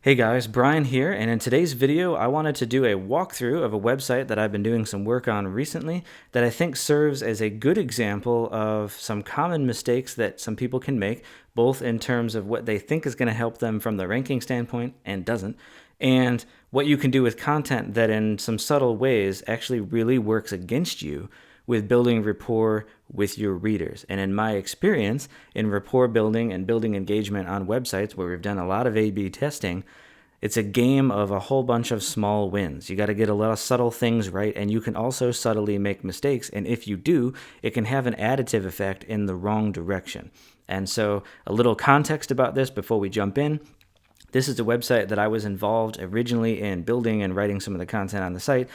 Hey guys, Brian here, and in today's video I wanted to do a walkthrough of a website that I've been doing some work on recently that I think serves as a good example of some common mistakes that some people can make, both in terms of what they think is going to help them from the ranking standpoint and doesn't, and what you can do with content that in some subtle ways actually really works against you with building rapport with your readers. And in my experience in rapport building and building engagement on websites where we've done a lot of A/B testing, it's a game of a whole bunch of small wins. You got to get a lot of subtle things right, and you can also subtly make mistakes. And if you do, it can have an additive effect in the wrong direction. And so a little context about this before we jump in. This is a website that I was involved originally in building and writing some of the content on the site.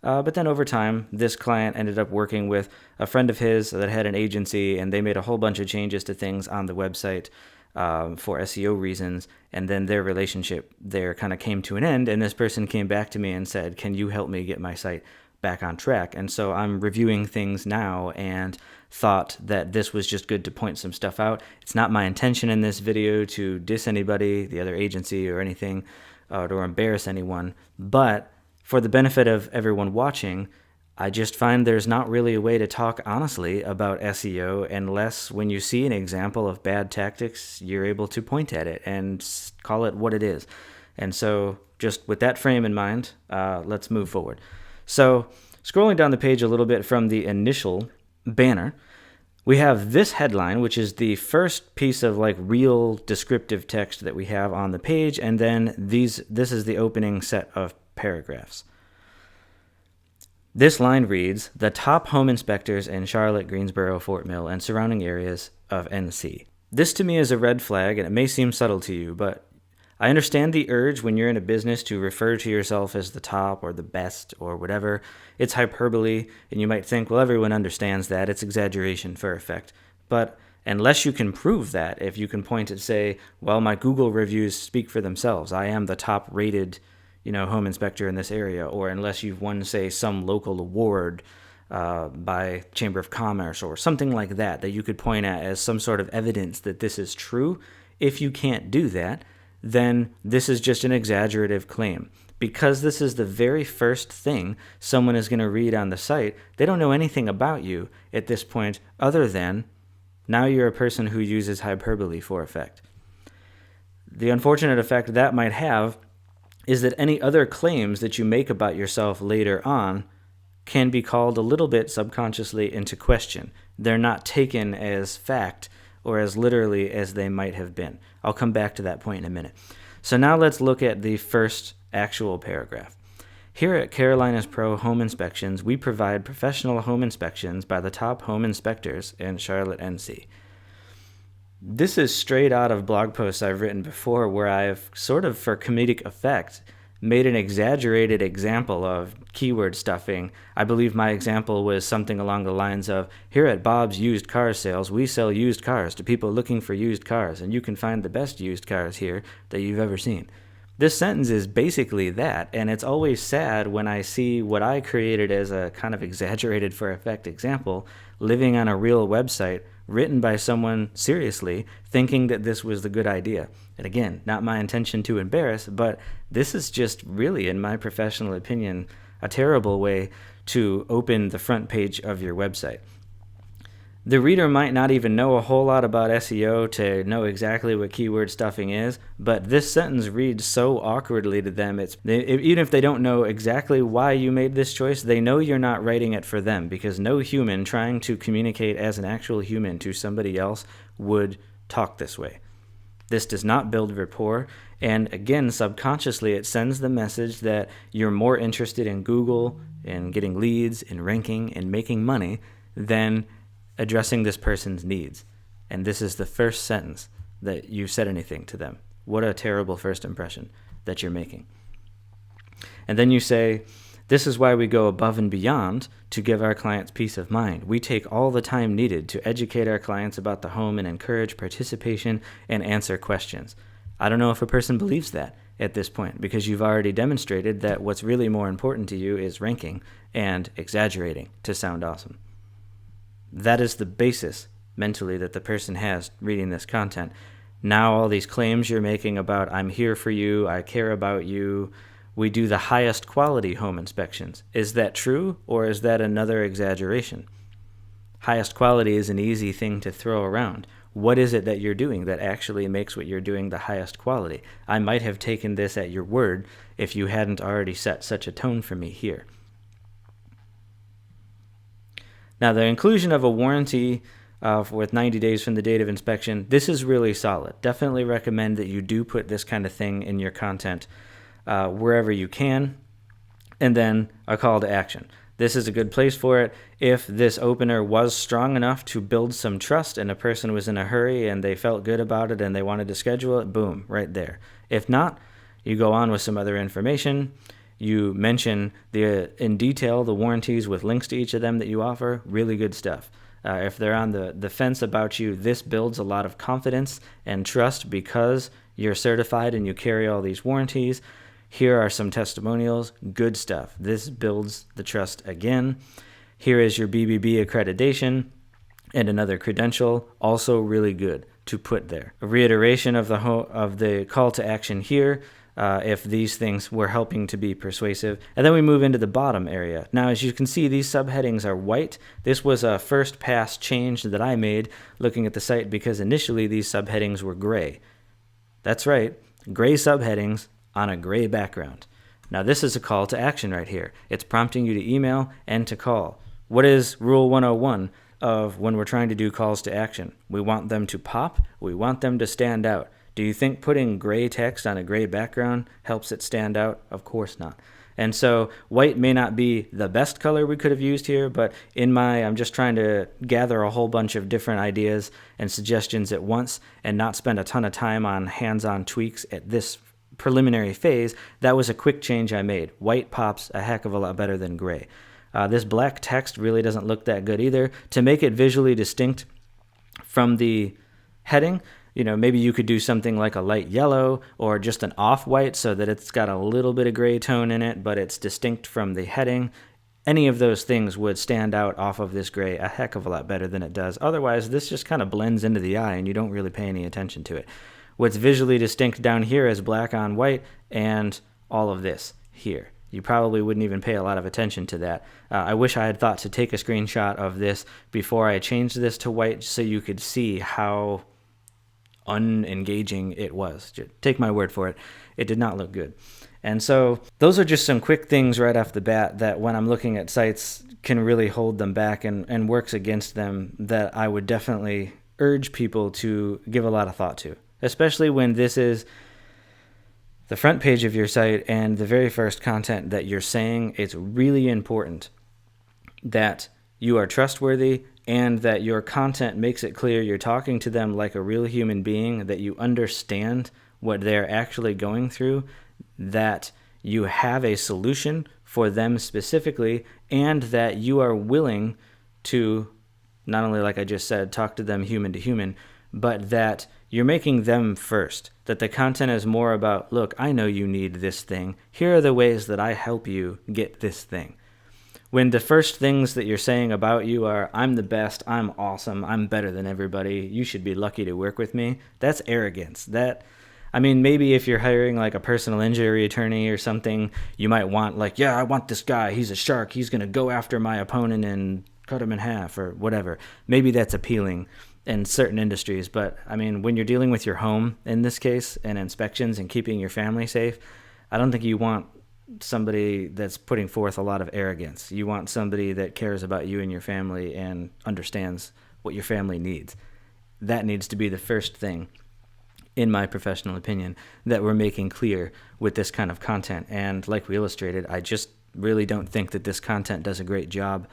But then over time, this client ended up working with a friend of his that had an agency, and they made a whole bunch of changes to things on the website for SEO reasons. And then their relationship there kind of came to an end. And this person came back to me and said, "Can you help me get my site back on track?" And so I'm reviewing things now and thought that this was just good to point some stuff out. It's not my intention in this video to diss anybody, the other agency or anything, or embarrass anyone. But for the benefit of everyone watching, I just find there's not really a way to talk honestly about SEO unless when you see an example of bad tactics, you're able to point at it and call it what it is. And so just with that frame in mind, let's move forward. So scrolling down the page a little bit from the initial banner, we have this headline, which is the first piece of like real descriptive text that we have on the page. And then this is the opening set of paragraphs. This line reads, "The top home inspectors in Charlotte, Greensboro, Fort Mill, and surrounding areas of NC." This to me is a red flag, and it may seem subtle to you, but I understand the urge when you're in a business to refer to yourself as the top or the best or whatever. It's hyperbole, and you might think, well, everyone understands that. It's exaggeration for effect. But unless you can prove that, if you can point and say, well, my Google reviews speak for themselves. I am the top rated home inspector in this area, or unless you've won, say, some local award by Chamber of Commerce or something like that you could point at as some sort of evidence that this is true. If you can't do that, then this is just an exaggerative claim. Because this is the very first thing someone is going to read on the site, they don't know anything about you at this point other than now you're a person who uses hyperbole for effect. The unfortunate effect that might have is that any other claims that you make about yourself later on can be called a little bit subconsciously into question. They're not taken as fact or as literally as they might have been. I'll come back to that point in a minute. So now let's look at the first actual paragraph. Here at Carolina's Pro Home Inspections, we provide professional home inspections by the top home inspectors in Charlotte, NC. This is straight out of blog posts I've written before where I've sort of, for comedic effect, made an exaggerated example of keyword stuffing. I believe my example was something along the lines of, here at Bob's Used Car Sales, we sell used cars to people looking for used cars, and you can find the best used cars here that you've ever seen. This sentence is basically that, and it's always sad when I see what I created as a kind of exaggerated for effect example living on a real website written by someone seriously, thinking that this was the good idea. And again, not my intention to embarrass, but this is just really, in my professional opinion, a terrible way to open the front page of your website. The reader might not even know a whole lot about SEO to know exactly what keyword stuffing is, but this sentence reads so awkwardly to them. Even if they don't know exactly why you made this choice, they know you're not writing it for them, because no human trying to communicate as an actual human to somebody else would talk this way. This does not build rapport, and again, subconsciously, it sends the message that you're more interested in Google, in getting leads, in ranking, in making money, than addressing this person's needs. And this is the first sentence that you said anything to them. What a terrible first impression that you're making. And then you say, this is why we go above and beyond to give our clients peace of mind. We take all the time needed to educate our clients about the home and encourage participation and answer questions. I don't know if a person believes that at this point, because you've already demonstrated that what's really more important to you is ranking and exaggerating to sound awesome. That is the basis mentally that the person has reading this content. Now all these claims you're making about I'm here for you, I care about you, we do the highest quality home inspections. Is that true, or is that another exaggeration? Highest quality is an easy thing to throw around. What is it that you're doing that actually makes what you're doing the highest quality? I might have taken this at your word if you hadn't already set such a tone for me here. Now, the inclusion of a warranty with 90 days from the date of inspection, this is really solid. Definitely recommend that you do put this kind of thing in your content wherever you can. And then a call to action. This is a good place for it. If this opener was strong enough to build some trust and a person was in a hurry and they felt good about it and they wanted to schedule it, boom, right there. If not, you go on with some other information. You mention in detail the warranties with links to each of them that you offer. Really good stuff. If they're on the fence about you, this builds a lot of confidence and trust because you're certified and you carry all these warranties. Here are some testimonials. Good stuff. This builds the trust again. Here is your BBB accreditation and another credential. Also really good to put there. A reiteration of the call to action here. If these things were helping to be persuasive. And then we move into the bottom area. Now, as you can see, these subheadings are white. This was a first pass change that I made looking at the site because initially these subheadings were gray. That's right, gray subheadings on a gray background. Now, this is a call to action right here. It's prompting you to email and to call. What is Rule 101 of when we're trying to do calls to action? We want them to pop. We want them to stand out. Do you think putting gray text on a gray background helps it stand out? Of course not. And so white may not be the best color we could have used here, but I'm just trying to gather a whole bunch of different ideas and suggestions at once and not spend a ton of time on hands-on tweaks at this preliminary phase. That was a quick change I made. White pops a heck of a lot better than gray. This black text really doesn't look that good either. To make it visually distinct from the heading, maybe you could do something like a light yellow or just an off-white so that it's got a little bit of gray tone in it, but it's distinct from the heading. Any of those things would stand out off of this gray a heck of a lot better than it does. Otherwise, this just kind of blends into the eye and you don't really pay any attention to it. What's visually distinct down here is black on white and all of this here. You probably wouldn't even pay a lot of attention to that. I wish I had thought to take a screenshot of this before I changed this to white so you could see how unengaging it was. Just take my word for it. It did not look good. And so those are just some quick things right off the bat that when I'm looking at sites can really hold them back and works against them that I would definitely urge people to give a lot of thought to, especially when this is the front page of your site and the very first content that you're saying. It's really important that you are trustworthy and that your content makes it clear you're talking to them like a real human being, that you understand what they're actually going through, that you have a solution for them specifically, and that you are willing to, not only like I just said, talk to them human to human, but that you're making them first, that the content is more about, look, I know you need this thing. Here are the ways that I help you get this thing. When the first things that you're saying about you are, I'm the best, I'm awesome, I'm better than everybody, you should be lucky to work with me, that's arrogance. Maybe if you're hiring like a personal injury attorney or something, you might want I want this guy, he's a shark, he's going to go after my opponent and cut him in half or whatever. Maybe that's appealing in certain industries, but when you're dealing with your home in this case and inspections and keeping your family safe, I don't think you want somebody that's putting forth a lot of arrogance. You want somebody that cares about you and your family and understands what your family needs. That needs to be the first thing, in my professional opinion, that we're making clear with this kind of content. And like we illustrated, I just really don't think that this content does a great job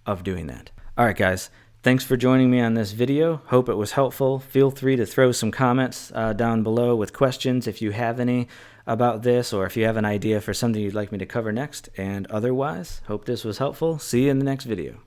of doing that. All right, guys. Thanks for joining me on this video. Hope it was helpful. Feel free to throw some comments down below with questions if you have any about this, or if you have an idea for something you'd like me to cover next. And otherwise, hope this was helpful. See you in the next video.